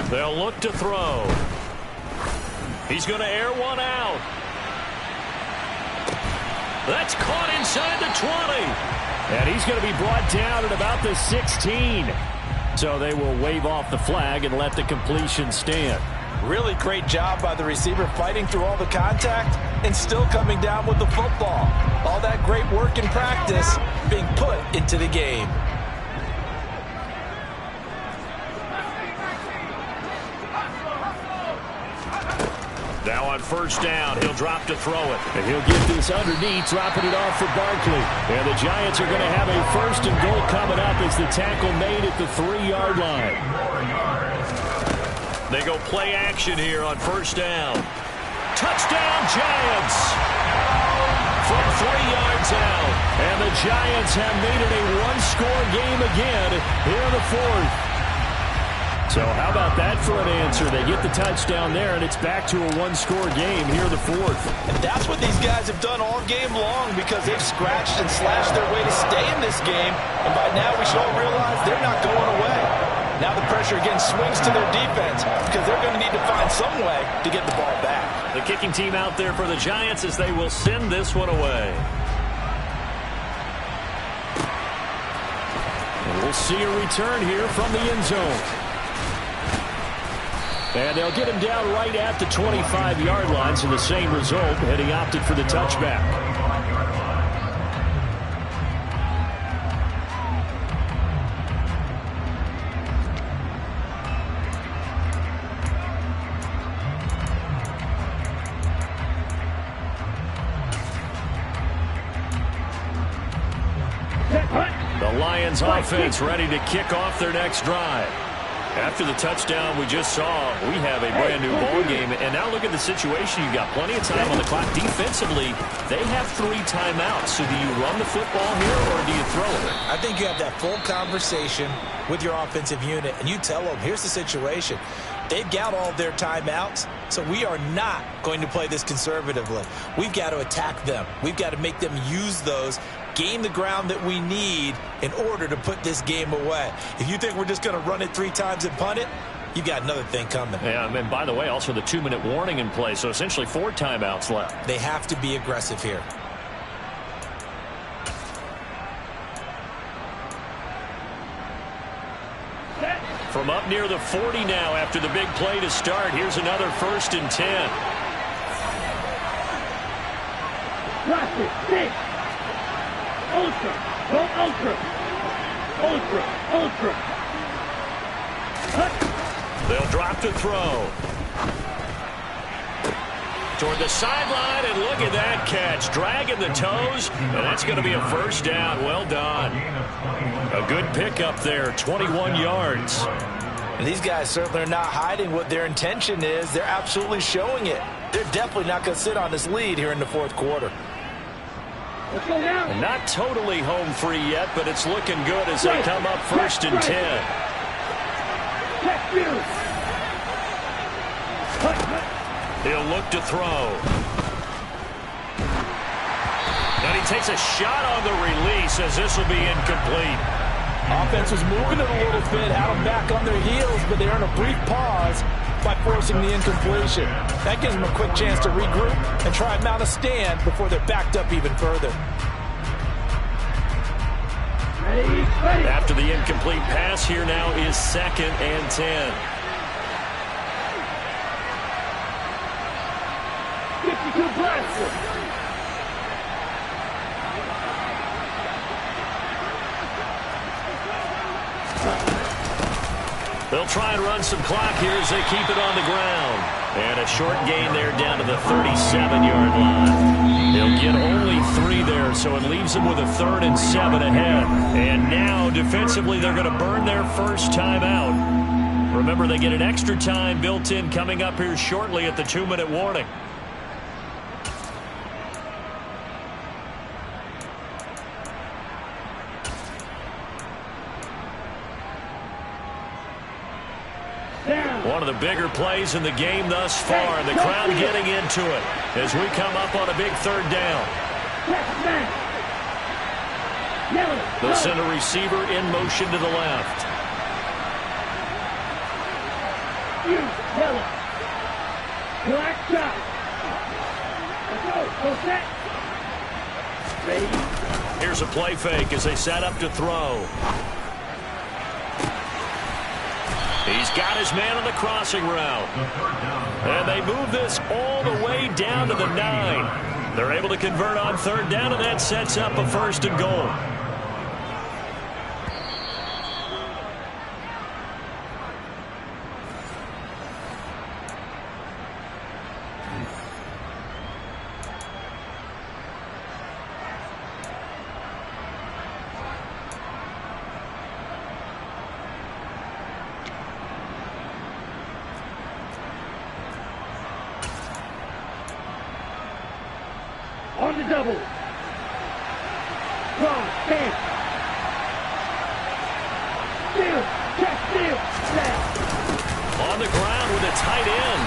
They'll look to throw. He's going to air one out. That's caught inside the 20. And he's going to be brought down at about the 16. So they will wave off the flag and let the completion stand. Really great job by the receiver fighting through all the contact and still coming down with the football. All that great work in practice being put into the game. Now on first down, he'll drop to throw it. And he'll get this underneath, dropping it off for Barkley. And the Giants are going to have a 1st and goal coming up as the tackle made at the 3-yard line. They go play action here on first down. Touchdown, Giants! From 3 yards out. And the Giants have made it a 1-score game again here in the 4th. So how about that for an answer? They get the touchdown there, and it's back to a 1-score game here in the 4th. And that's what these guys have done all game long because they've scratched and slashed their way to stay in this game. And by now we should all realize they're not going away. Now the pressure again swings to their defense because they're going to need to find some way to get the ball back. The kicking team out there for the Giants as they will send this one away. And we'll see a return here from the end zone. And they'll get him down right at the 25-yard line, so the same result, and he opted for the touchback. The Lions offense ready to kick off their next drive. After the touchdown we just saw, we have a brand-new ball game. And now look at the situation. You've got plenty of time on the clock. Defensively, they have 3 timeouts. So do you run the football here or do you throw it? I think you have that full conversation with your offensive unit, and you tell them, here's the situation. They've got all their timeouts, so we are not going to play this conservatively. We've got to attack them. We've got to make them use those, gain the ground that we need in order to put this game away. If you think we're just going to run it 3 times and punt it, you got another thing coming. Yeah, and by the way, also the 2-minute warning in play, so essentially 4 timeouts left. They have to be aggressive here. From up near the 40 now after the big play to start. Here's another 1st and 10. Classic, 6. Ultra, go ultra. Ultra, ultra. Cut. They'll drop to throw. Toward the sideline, and look at that catch. Dragging the toes, and that's going to be a 1st down. Well done. A good pickup there, 21 yards. And these guys certainly are not hiding what their intention is. They're absolutely showing it. They're definitely not going to sit on this lead here in the 4th quarter. Let's go now. And not totally home free yet, but it's looking good as they come up 1st and 10. Check you. He'll look to throw. And he takes a shot on the release as this will be incomplete. Offense was moving it a little bit, had them back on their heels, but they're in a brief pause by forcing the incompletion. That gives them a quick chance to regroup and try and mount a stand before they're backed up even further. Ready, ready. After the incomplete pass, here now is 2nd and 10. 52 blaster. They'll try and run some clock here as they keep it on the ground. And a short gain there down to the 37-yard line. They'll get only 3 there, so it leaves them with a 3rd and 7 ahead. And now, defensively, they're going to burn their first timeout. Remember, they get an extra time built in coming up here shortly at the 2-minute warning. One of the bigger plays in the game thus far, and the crowd getting into it as we come up on a big 3rd down. They'll send a receiver in motion to the left. Black shot. Go set. Ready. Here's a play fake as they set up to throw. He's got his man on the crossing route. And they move this all the way down to the 9. They're able to convert on 3rd down, and that sets up a 1st and goal. On the double. Cross, stand. Steal, check, steal, left. On the ground with a tight end.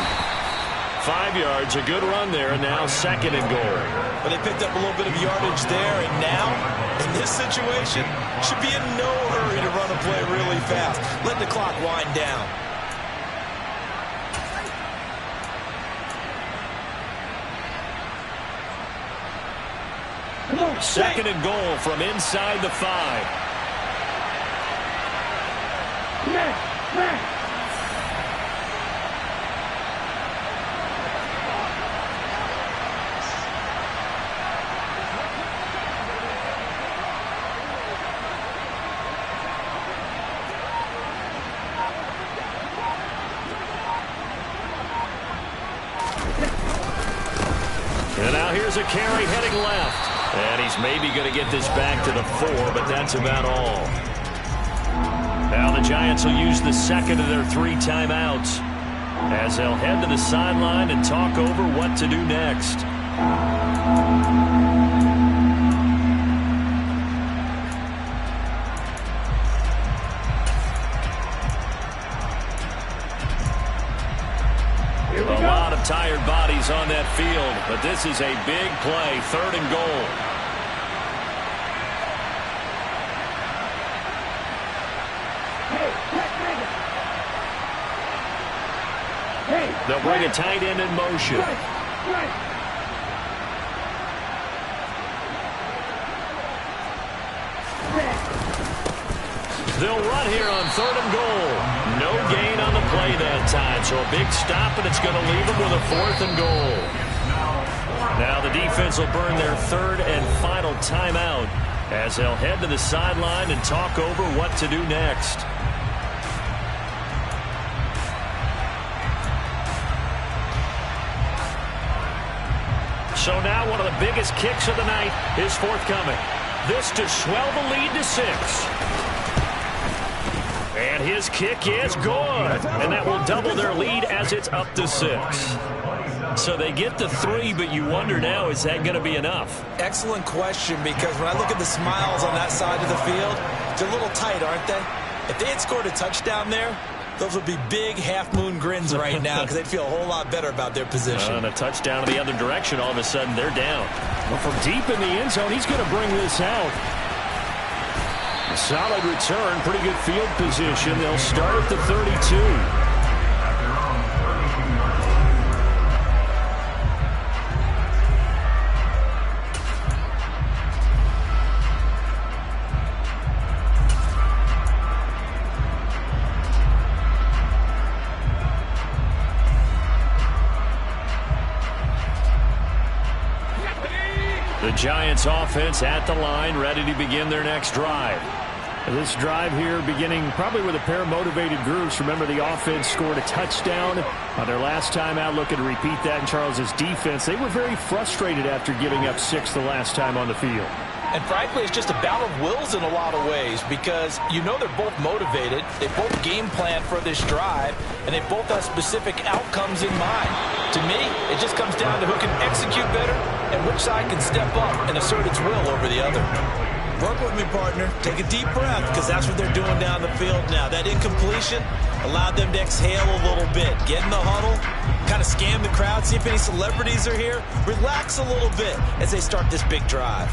5 yards, a good run there, and now 2nd and goal. But they picked up a little bit of yardage there, and now, in this situation, should be in no hurry to run a play really fast. Let the clock wind down. Come on, 2nd and goal from inside the 5. Smash, smash. And now here's a carry heading left. And he's maybe going to get this back to the 4, but that's about all. Now the Giants will use the 2nd of their 3 timeouts as they'll head to the sideline and talk over what to do next. A lot of tired bodies on that field, but this is a big play, 3rd and goal. They'll bring a tight end in motion. They'll run here on 3rd and goal. No gain on the play that time, so a big stop, and it's going to leave them with a 4th and goal. Now the defense will burn their 3rd and final timeout as they'll head to the sideline and talk over what to do next. So now one of the biggest kicks of the night is forthcoming. This to swell the lead to 6. And his kick is good. And that will double their lead as it's up to 6. So they get to 3, but you wonder now, is that going to be enough? Excellent question, because when I look at the smiles on that side of the field, they're a little tight, aren't they? If they had scored a touchdown there, those would be big half-moon grins right now because they'd feel a whole lot better about their position. And a touchdown in the other direction, all of a sudden they're down. Well, from deep in the end zone, he's going to bring this out. A solid return, pretty good field position. They'll start at the 32. The Giants offense at the line, ready to begin their next drive. This drive here beginning probably with a pair of motivated groups. Remember, the offense scored a touchdown on their last time out. Looking to repeat that in Charles's defense. They were very frustrated after giving up 6 the last time on the field. And frankly, it's just a battle of wills in a lot of ways because you know they're both motivated. They both game plan for this drive, and they both have specific outcomes in mind. To me, it just comes down to who can execute better and which side can step up and assert its will over the other. Work with me, partner. Take a deep breath because that's what they're doing down the field now. That incompletion allowed them to exhale a little bit. Get in the huddle, kind of scan the crowd, see if any celebrities are here. Relax a little bit as they start this big drive.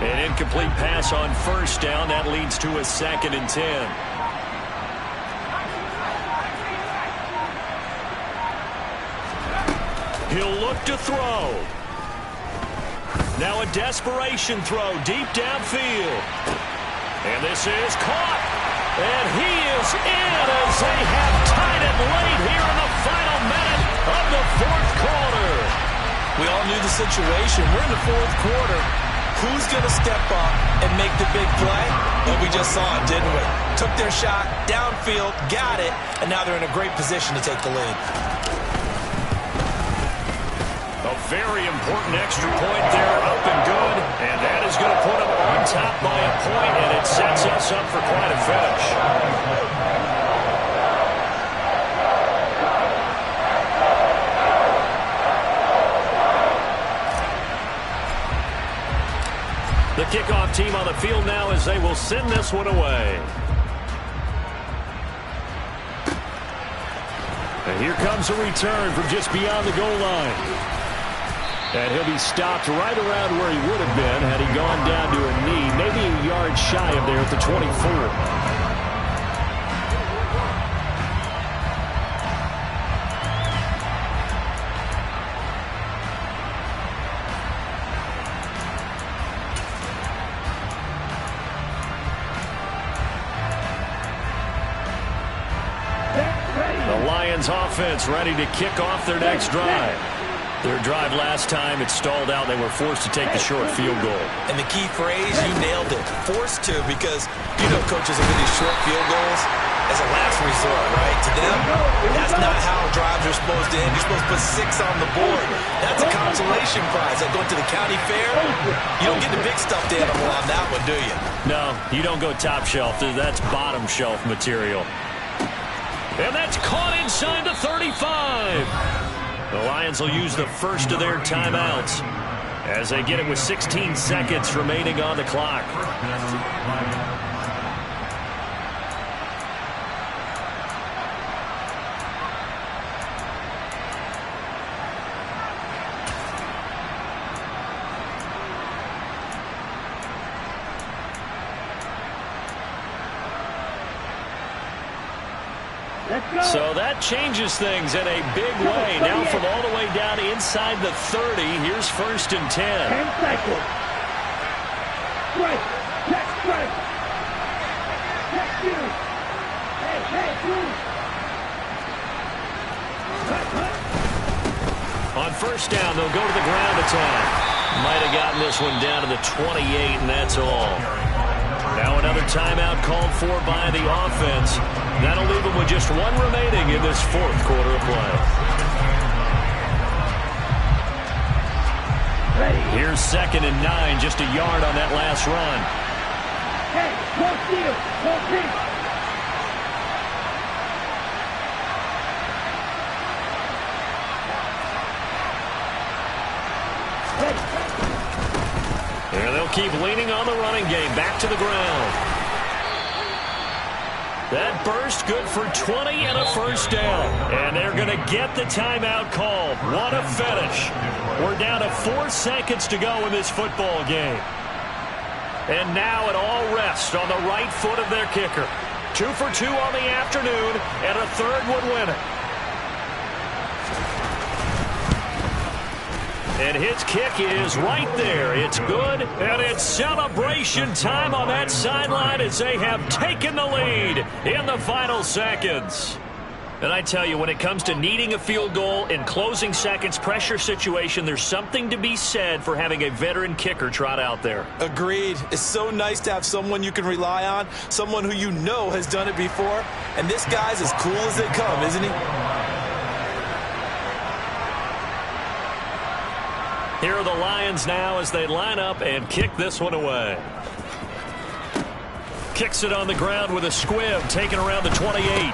An incomplete pass on first down. That leads to a 2nd and 10. He'll look to throw. Now a desperation throw deep downfield. And this is caught. And he is in as they have tied it late here in the final minute of the 4th quarter. We all knew the situation. We're in the 4th quarter. Who's going to step up and make the big play? Well, we just saw it, didn't we? Took their shot, downfield, got it, and now they're in a great position to take the lead. A very important extra point there, up and good, and that is going to put them on top by a point, and it sets us up for quite a finish. The kickoff team on the field now as they will send this one away. And here comes a return from just beyond the goal line. And he'll be stopped right around where he would have been had he gone down to a knee, maybe a yard shy of there at the 24. Offense ready to kick off their next drive. Their drive last time, it stalled out. They were forced to take the short field goal. And the key phrase, you nailed it. Forced to, because you know coaches will get these short field goals as a last resort, right? To them, that's not how drives are supposed to end. You're supposed to put 6 on the board. That's a consolation prize. Like going to the county fair, you don't get the big stuffed animal on that one, do you? No, you don't go top shelf. That's bottom shelf material. And that's caught inside the 35. The Lions will use the first of their timeouts as they get it with 16 seconds remaining on the clock. So that changes things in a big way. Now from all the way down inside the 30, here's 1st and 10. 10 seconds. Strike. Check strike. Check two. Hey, two. On first down, they'll go to the ground attack. Might have gotten this one down to the 28, and that's all. Now another timeout called for by the offense. That'll leave them with just 1 remaining in this 4th quarter of play. Here's 2nd and 9, just a yard on that last run. Hey, close deal, close deal. And they'll keep leaning on the running game. Back to the ground. That burst good for 20 and a first down. And they're going to get the timeout called. What a finish. We're down to 4 seconds to go in this football game. And now it all rests on the right foot of their kicker. 2 for 2 on the afternoon, and a third would win it. And his kick is right there. It's good, and it's celebration time on that sideline as they have taken the lead in the final seconds. And I tell you, when it comes to needing a field goal in closing seconds, pressure situation, there's something to be said for having a veteran kicker trot out there. Agreed. It's so nice to have someone you can rely on, someone who you know has done it before. And this guy's as cool as they come, isn't he? Here are the Lions now as they line up and kick this one away. Kicks it on the ground with a squib, taken around the 28.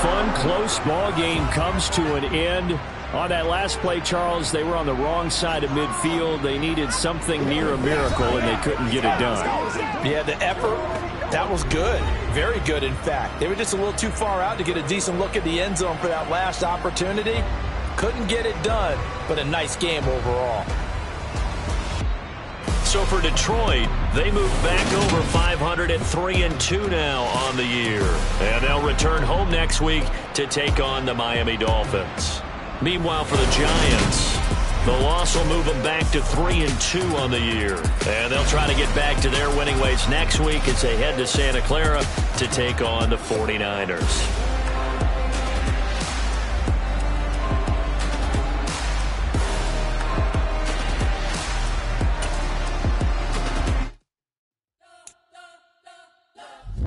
Fun, close ball game comes to an end. On that last play, Charles, they were on the wrong side of midfield. They needed something near a miracle, and they couldn't get it done. Yeah, the effort, that was good. Very good, in fact. They were just a little too far out to get a decent look at the end zone for that last opportunity. Couldn't get it done, but a nice game overall. So for Detroit, they move back over 500 at 3-2 now on the year. And they'll return home next week to take on the Miami Dolphins. Meanwhile, for the Giants, the loss will move them back to 3-2 on the year. And they'll try to get back to their winning ways next week as they head to Santa Clara to take on the 49ers.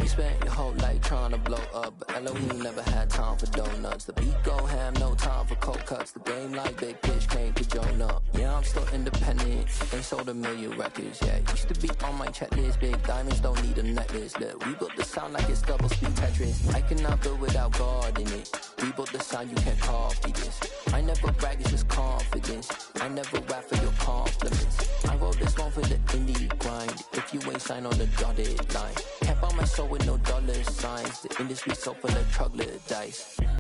Spent your whole life trying to blow up, but Elohim never had time for donuts. The beat go ham, no time for cold cuts. The game like Big Pitch came to join up. Yeah, I'm still independent, ain't sold a million records. Yeah, used to be on my checklist. Big diamonds don't need a necklace. Look, we built the sound like it's double speed Tetris. I cannot build without God in it. We built the sound, you can't copy this. I never brag, it's just confidence. I never rap for your compliments. I wrote this one for the indie grind. If you ain't signed on the dotted line, can't buy my soul with no dollar signs. The industry so full of troglodytes.